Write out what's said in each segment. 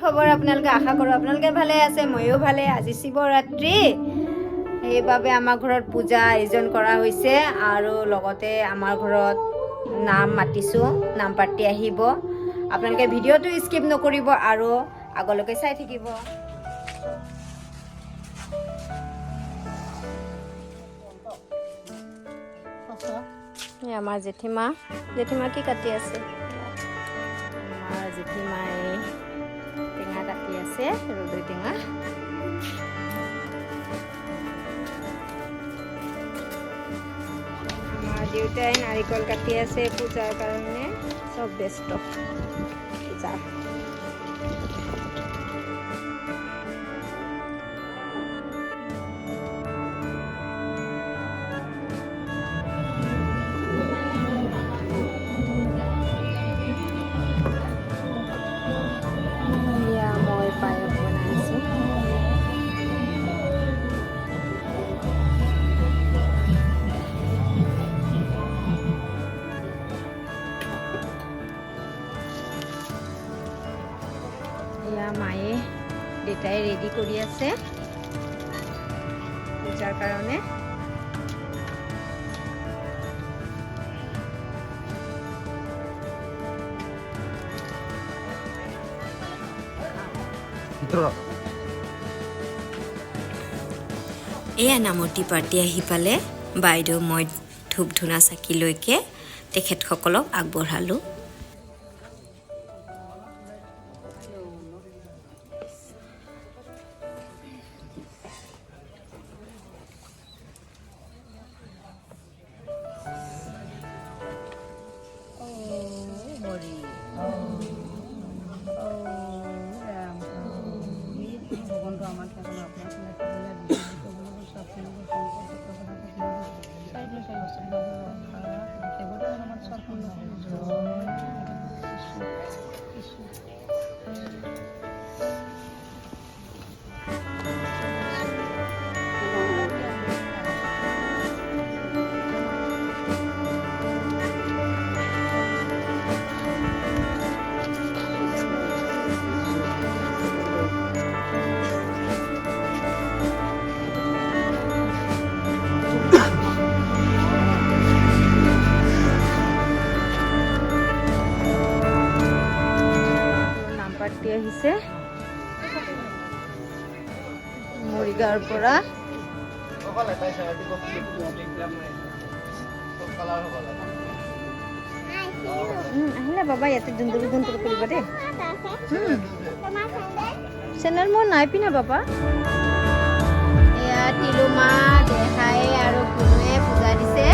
খবৰ আপোনালোকে আশা কৰোঁ আপোনালোকে ভালে আছে ময়ো ভালে আজি শিৱৰাত্ৰি সেইবাবে আমাৰ ঘৰত পূজা আয়োজন কৰা হৈছে আৰু লগতে আমাৰ ঘৰত নাম মাতিছোঁ নাম পাতি আহিব আপোনালোকে ভিডিঅ'টো স্কিপ নকৰিব আৰু আগলৈকে চাই থাকিব আমাৰ জেঠিমা কি কাটি আছে আমাৰ জেঠিমাই টেঙা কাটি আছে ৰদৈ টেঙা আমাৰ দেউতাই নাৰিকল কাটি আছে পূজাৰ কাৰণে সব ব্যস্ত পূজা মায়ে দেউতাই ৰেডি কৰি আছে পূজাৰ কাৰণে এয়া নামতি পাৰ্টি আহি পালে বাইদেউ মই ধূপ ধূনা চাকিলৈকে তেখেতসকলক আগবঢ়ালোঁ আহিছে মৰিগাঁৱৰ পৰা আহিলে বাবা ইয়াতে জোনটো কৰিবা দেই চেনেল মোৰ নাই পিনা বাবা এয়া তিলুমা দেহাই আৰু কোনে পূজা দিছে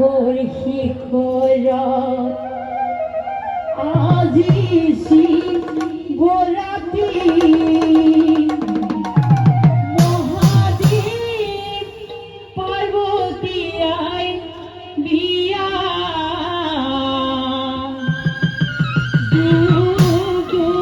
সাগর শিখৰত আজি শিৱৰাত্ৰি মহাদেৱ পাৰ্বতীয়াই বিয়া ডুমৰু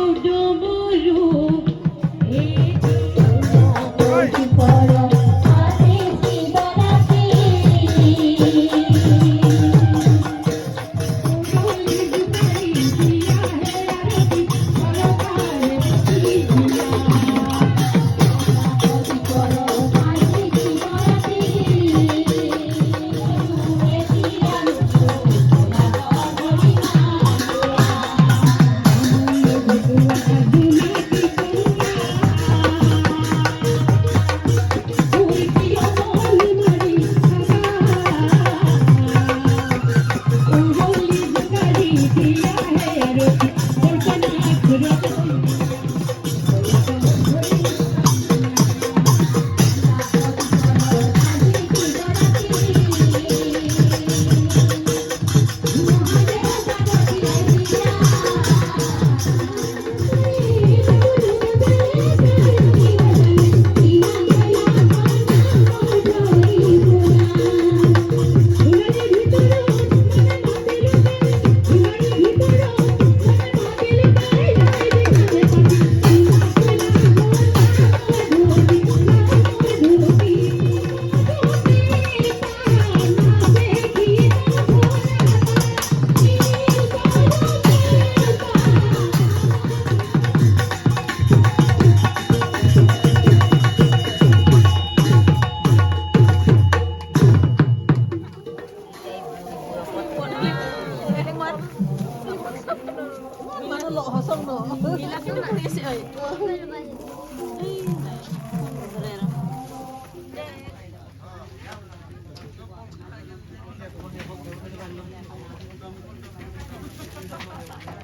Thank you.